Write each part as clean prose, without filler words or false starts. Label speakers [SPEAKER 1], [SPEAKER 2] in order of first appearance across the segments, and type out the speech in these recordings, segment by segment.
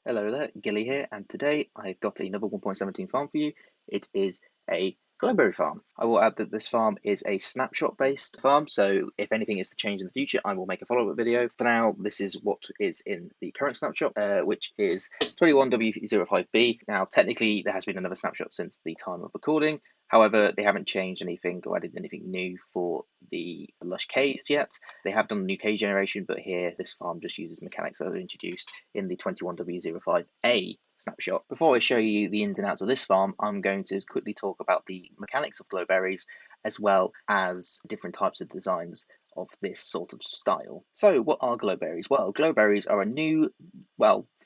[SPEAKER 1] Hello there, Gilly here, and today I've got another 1.17 farm for you. It is a glowberry farm. I will add that this farm is a snapshot-based farm, so if anything is to change in the future, I will make a follow-up video. For now, this is what is in the current snapshot, which is 21W05B. Now, technically, there has been another snapshot since the time of recording. However, they haven't changed anything or added anything new for the lush caves yet. They have done a new cave generation, but here, this farm just uses mechanics that are introduced in the 21W05A snapshot. Before I show you the ins and outs of this farm, I'm going to quickly talk about the mechanics of glowberries as well as different types of designs of this sort of style. So what are glowberries? Well, glowberries are a new,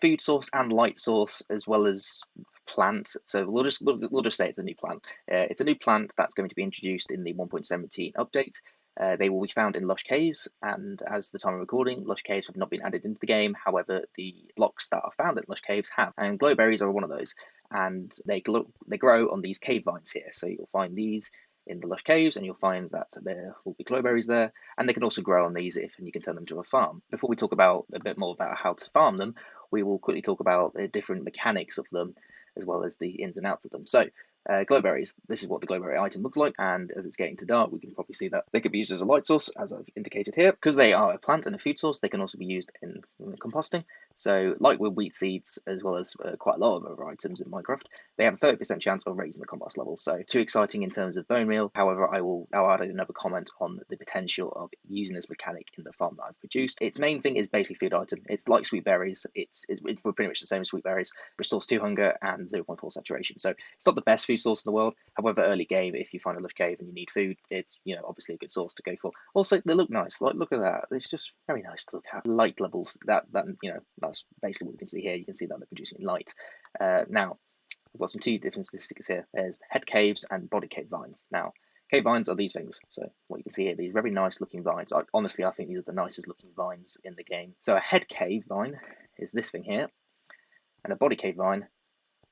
[SPEAKER 1] food source and light source as well as plant. So we'll just say it's a new plant. It's a new plant that's going to be introduced in the 1.17 update. They will be found in lush caves, and as the time of recording, lush caves have not been added into the game. However, the blocks that are found in lush caves have, and glowberries are one of those. And they grow on these cave vines here. So you'll find these in the lush caves, and you'll find that there will be glowberries there, and they can also grow on these and you can turn them to a farm. Before we talk about a bit more about how to farm them, we will quickly talk about the different mechanics of them as well as the ins and outs of them. So, glowberries, this is what the glowberry item looks like, and as it's getting to dark, we can probably see that they could be used as a light source, as I've indicated here. Because they are a plant and a food source, they can also be used in composting. So, like with wheat seeds, as well as quite a lot of other items in Minecraft, they have a 30% chance of raising the compost level. So, too exciting in terms of bone meal. However, I'll add another comment on the potential of using this mechanic in the farm that I've produced. Its main thing is basically food item. It's like sweet berries. It's pretty much the same as sweet berries. Restores 2 hunger and 0.4 saturation. So, it's not the best food source in the world. However, early game, if you find a lush cave and you need food, it's obviously a good source to go for. Also, they look nice. Like, look at that. It's just very nice to look at. Light levels. That's basically what you can see here. You can see that they're producing light. Now, we've got some two different statistics here. There's head caves and body cave vines. Now, cave vines are these things. So what you can see here, these very nice looking vines. Honestly, I think these are the nicest looking vines in the game. So a head cave vine is this thing here, and a body cave vine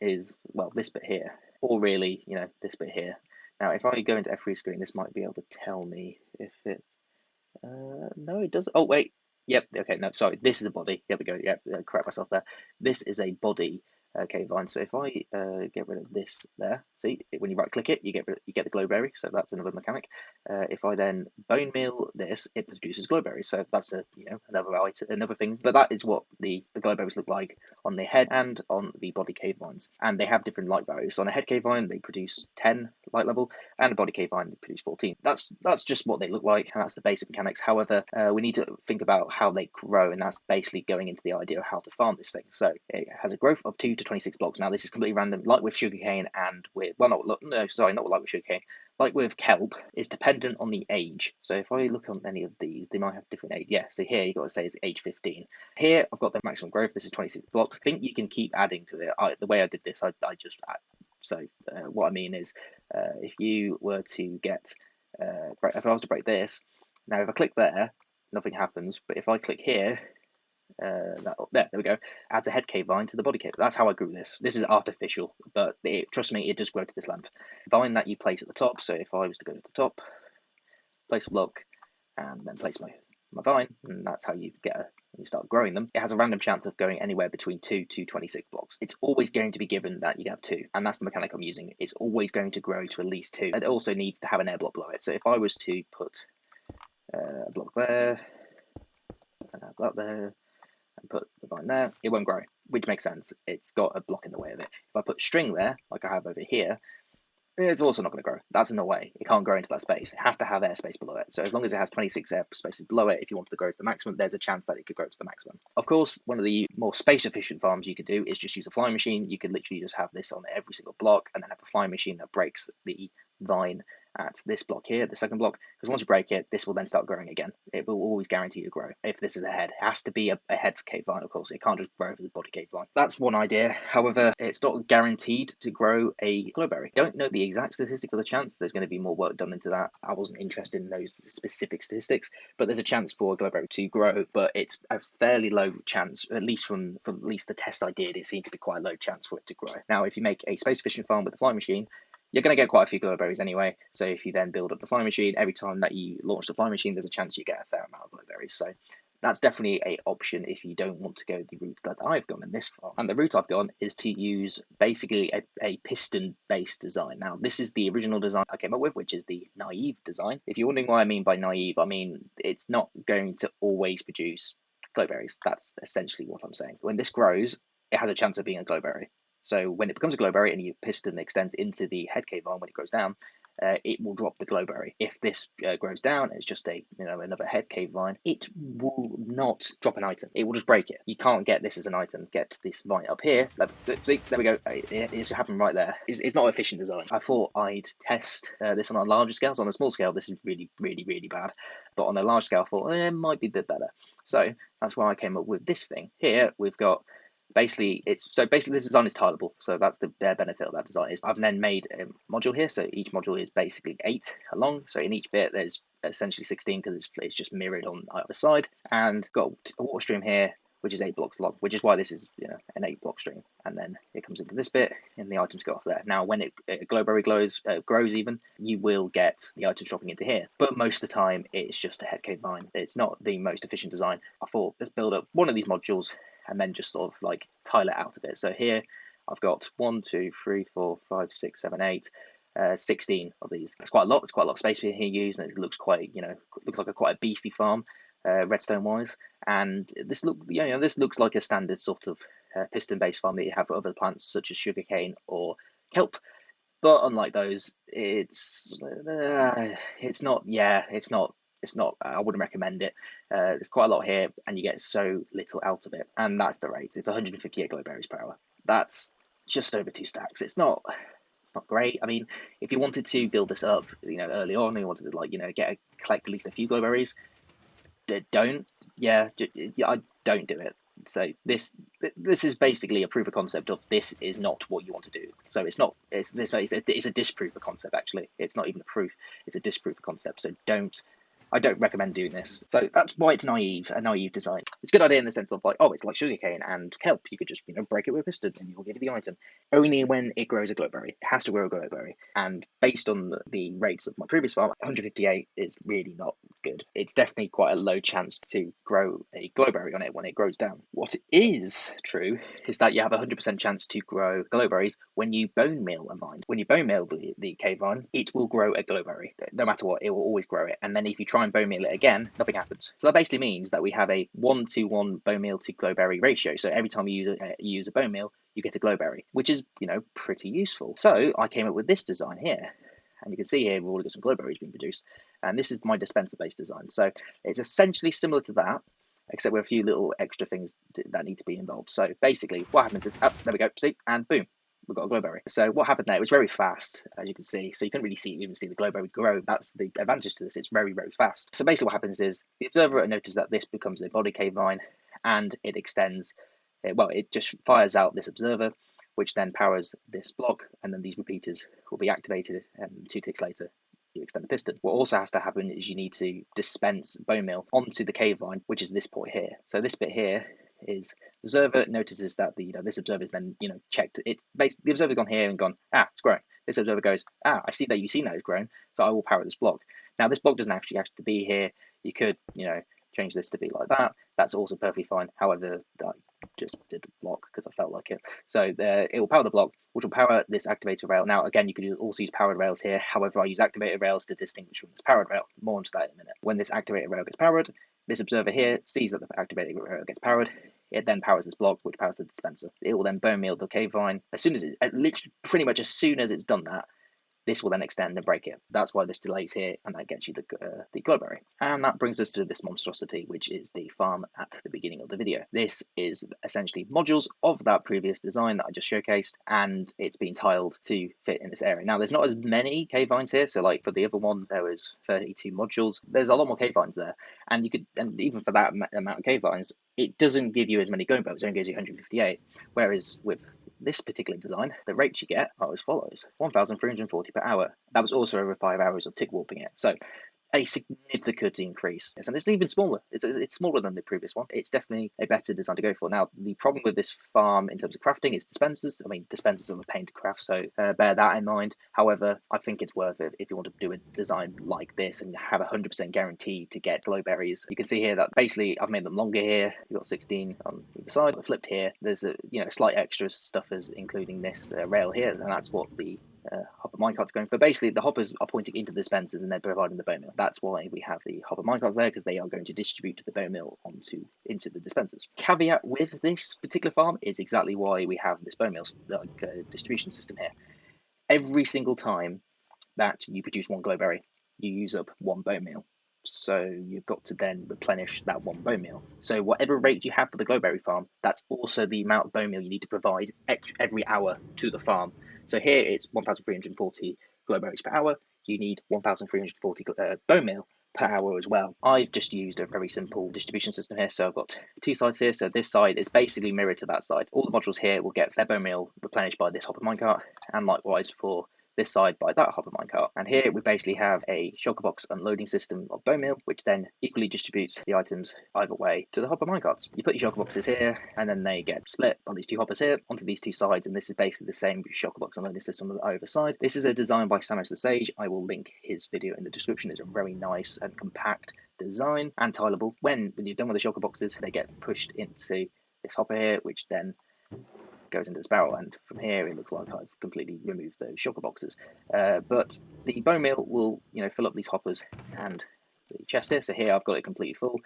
[SPEAKER 1] is, well, this bit here, or really, this bit here. Now, if I go into F3 screen, this might be able to tell me if it, no, it doesn't. Oh, wait. Yep, okay, no, sorry, this is a body. There we go, yep, correct myself there. This is a body cave vine. So if I get rid of this there, see, when you right click it, you get the glowberry, so that's another mechanic. If I then bone meal this, it produces glowberries, so that's another thing. But that is what the glowberries look like on the head and on the body cave vines, and they have different light values. So on a head cave vine, they produce 10 light level, and a body cave vine, they produce 14. That's just what they look like, and that's the basic mechanics. However, we need to think about how they grow, and that's basically going into the idea of how to farm this thing. So it has a growth of 2 to 26 blocks. Now, this is completely random, like with sugarcane and with, not like with sugarcane, like with kelp, is dependent on the age. So if I look on any of these, they might have different age. Yeah, so here you've got to say it's age 15. Here, I've got the maximum growth. This is 26 blocks. I think you can keep adding to it. The way I did this, I just add. So what I mean is, if you were to get, if I was to break this, now if I click there, nothing happens. But if I click here, there we go. Adds a head cave vine to the body cave. That's how I grew this. This is artificial, but trust me, it does grow to this length. Vine that you place at the top. So if I was to go to the top, place a block, and then place my vine, and that's how you start growing them. It has a random chance of going anywhere between 2 to 26 blocks. It's always going to be given that you have 2, and that's the mechanic I'm using. It's always going to grow to at least 2. It also needs to have an air block below it. So if I was to put a block there, and a block there, and put the vine there, it won't grow, which makes sense. It's got a block in the way of it. If I put string there, like I have over here, it's also not going to grow. That's in the way. It can't grow into that space. It has to have airspace below it. So as long as it has 26 air spaces below it, if you wanted to grow to the maximum, there's a chance that it could grow to the maximum. Of course, one of the more space-efficient farms you could do is just use a flying machine. You could literally just have this on every single block and then have a flying machine that breaks the vine at this block here, the second block, because once you break it, this will then start growing again. It will always guarantee to grow. If this is a head, it has to be a head for cave vine, of course. It can't just grow as a body cave vine. That's one idea. However, it's not guaranteed to grow a glowberry. Don't know the exact statistic for the chance. There's going to be more work done into that. I wasn't interested in those specific statistics, but there's a chance for a glowberry to grow, but it's a fairly low chance, at least from at least the test I did, it seemed to be quite a low chance for it to grow. Now, if you make a space-efficient farm with a flying machine, you're going to get quite a few glowberries anyway. So if you then build up the flying machine, every time that you launch the flying machine, there's a chance you get a fair amount of glowberries. So That's definitely a option if you don't want to go the route that I've gone in this farm. And the route I've gone is to use basically a piston-based design. Now, this is the original design I came up with, which is the naive design. If you're wondering what I mean by naive, I mean it's not going to always produce glowberries. That's essentially what I'm saying. When this grows, it has a chance of being a glowberry. So when it becomes a glowberry and your piston extends into the head cave vine when it grows down, it will drop the glowberry. If this grows down, it's just another head cave vine. It will not drop an item. It will just break it. You can't get this as an item. Get this vine up here. See, there we go. It's happened right there. It's not efficient design. I thought I'd test this on a larger scale. So on a small scale, this is really, really, really bad. But on a large scale, I thought it might be a bit better. So that's why I came up with this thing. Here we've got basically this design is tileable, so that's the bare benefit of that design. Is I've then made a module here, so each module is basically 8 long, so in each bit there's essentially 16 because it's just mirrored on either side, and got a water stream here which is 8 blocks long, which is why this is an 8-block stream, and then it comes into this bit and the items go off there. Now when a glowberry grows even, you will get the items dropping into here, but most of the time it's just a head cave vine. It's not the most efficient design. I thought let's build up one of these modules and then just sort of like tile it out of it. So here I've got 1, 2, 3, 4, 5, 6, 7, 8, 16 of these. It's quite a lot. There's quite a lot of space here used, and it looks quite, looks like quite a beefy farm, redstone wise. And this looks like a standard sort of piston-based farm that you have for other plants such as sugarcane or kelp. But unlike those, it's not. Yeah, it's not. It's not. I wouldn't recommend it. There's quite a lot here, and you get so little out of it. And that's the rate. It's 158 glowberries per hour. That's just over 2 stacks. It's not. It's not great. I mean, if you wanted to build this up, early on, you wanted to collect at least a few glowberries. Don't. Yeah, I don't do it. So this is basically a proof of concept of this is not what you want to do. So it's not. It's a disproof of concept actually. It's not even a proof. It's a disproof of concept. So don't. I don't recommend doing this. So that's why it's a naive design. It's a good idea in the sense of like, oh, it's like sugarcane and kelp. You could just break it with a piston and you'll give you the item. Only when it grows a glowberry. It has to grow a glowberry. And based on the rates of my previous farm, 158 is really not good. It's definitely quite a low chance to grow a glowberry on it when it grows down. What is true is that you have a 100% chance to grow glowberries when you bone meal a vine. When you bone meal the cave vine, it will grow a glowberry. No matter what, it will always grow it. And then if you try and bone meal it again, nothing happens. So that basically means that we have a 1-to-1 bone meal to glowberry ratio. So every time you use a bone meal, you get a glowberry, which is, pretty useful. So I came up with this design here. And you can see here we've already got some glowberries being produced. And this is my dispenser-based design. So it's essentially similar to that, except with a few little extra things that need to be involved. So basically what happens is, oh, there we go, see, and boom, we've got a glowberry. So what happened there, it was very fast, as you can see. So you couldn't really even see the glowberry grow. That's the advantage to this, it's very, very fast. So basically what happens is, the observer notices that this becomes a body cave vine, and it extends, it just fires out this observer, which then powers this block, and then these repeaters will be activated, and 2 ticks later, you extend the piston. What also has to happen is you need to dispense bone meal onto the cave vine, which is this point here. So this bit here is the observer notices that this observer is then checked. The observer's gone here and gone, it's growing. This observer goes, I see that you've seen that it's grown, so I will power this block. Now this block doesn't actually have to be here. You could change this to be like that. That's also perfectly fine. However, I just did the block because I felt like it. So it will power the block, which will power this activator rail. Now, again, you could also use powered rails here. However, I use activator rails to distinguish from this powered rail. More into that in a minute. When this activator rail gets powered, this observer here sees that the activator rail gets powered. It then powers this block, which powers the dispenser. It will then bone meal the cave vine. As soon as literally pretty much as soon as it's done that, this will then extend and break it. That's why this delays here, and that gets you the glowberry. And that brings us to this monstrosity, which is the farm at the beginning of the video. This is essentially modules of that previous design that I just showcased, and it's been tiled to fit in this area. Now, there's not as many cave vines here, so like for the other one, there was 32 modules. There's a lot more cave vines there, and even for that amount of cave vines, it doesn't give you as many going boats. It only gives you 158, whereas with this particular design, the rates you get are as follows: 1,340 per hour. That was also over 5 hours of tick warping it. So a significant increase. And this is even smaller. It's smaller than the previous one. It's definitely a better design to go for. Now, the problem with this farm in terms of crafting is dispensers. I mean, dispensers are a pain to craft, so bear that in mind. However, I think it's worth it if you want to do a design like this and have 100% guarantee to get glowberries. You can see here that basically I've made them longer here. You've got 16 on either side. I've flipped here. There's a slight extra stuffers, including this rail here, and that's what the hopper minecarts going for. Basically, the hoppers are pointing into the dispensers and they're providing the bone meal. That's why we have the hopper minecarts there, because they are going to distribute the bone meal into the dispensers. Caveat with this particular farm is exactly why we have this bone meal distribution system here. Every single time that you produce one glowberry, you use up one bone meal. So you've got to then replenish that one bone meal. So whatever rate you have for the glowberry farm, that's also the amount of bone meal you need to provide every hour to the farm. So here it's 1,340 glowberries per hour. You need 1,340 bone meal per hour as well. I've just used a very simple distribution system here. So I've got two sides here. So this side is basically mirrored to that side. All the modules here will get their bone meal replenished by this hopper minecart, and likewise for this side by that hopper minecart. And here we basically have a shulker box unloading system of bone meal, which then equally distributes the items either way to the hopper minecarts. You put your shulker boxes here, and then they get split on these two hoppers here onto these two sides, and this is basically the same shulker box unloading system on the over side. This is a design by SamosTheSage. I will link his video in the description. It's a very nice and compact design and tileable. When you're done with the shulker boxes, they get pushed into this hopper here, which then goes into this barrel, and from here it looks like I've completely removed those shulker boxes. But the bone meal will, fill up these hoppers and the chest here. So here I've got it completely full.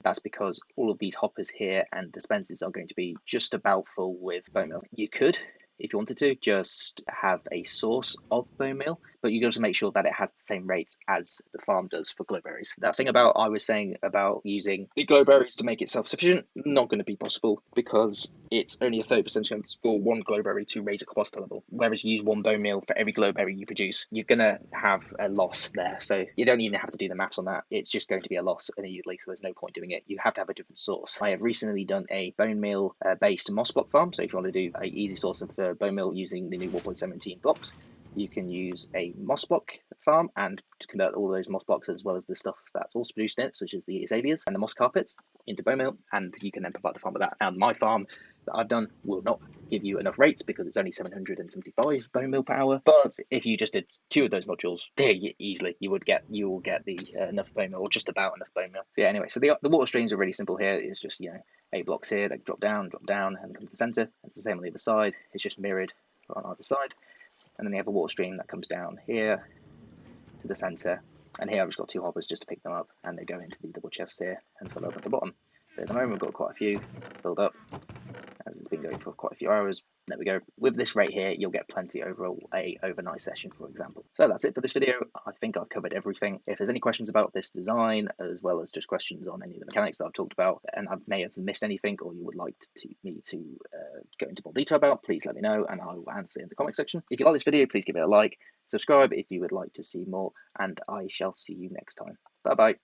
[SPEAKER 1] That's because all of these hoppers here and dispensers are going to be just about full with bone meal. You could, if you wanted to, just have a source of bone meal, but you got to make sure that it has the same rates as the farm does for glowberries. That thing I was saying about using the glowberries to make it self-sufficient, not going to be possible, because it's only a 30% chance for one glowberry to raise a composter level. Whereas you use one bone meal for every glowberry you produce, you're going to have a loss there. So you don't even have to do the maths on that. It's just going to be a loss immediately, so there's no point doing it. You have to have a different source. I have recently done a bone meal based moss block farm, so if you want to do an easy source of bone meal using the new 1.17 blocks, you can use a moss block farm and convert all those moss blocks, as well as the stuff that's also produced in it, such as the azaleas and the moss carpets, into bone meal, and you can then provide the farm with that. Now, my farm that I've done will not give you enough rates because it's only 775 bone meal per hour. But if you just did two of those modules, easily you will get the enough bone meal, or just about enough bone meal. So yeah, anyway, so the water streams are really simple here. It's just 8 blocks here that drop down, and come to the center. It's the same on the other side. It's just mirrored on either side. And then you have a water stream that comes down here to the center. And here I've just got 2 hoppers just to pick them up, and they go into these double chests here and fill up at the bottom. But at the moment we've got quite a few filled up, as it's been going for quite a few hours. There we go. With this rate here, you'll get plenty over a overnight session, for example. So that's it for this video. I think I've covered everything. If there's any questions about this design, as well as just questions on any of the mechanics that I've talked about, and I may have missed anything, or you would like me to go into more detail about, please let me know, and I will answer in the comment section. If you like this video, please give it a like, subscribe if you would like to see more, and I shall see you next time. Bye bye.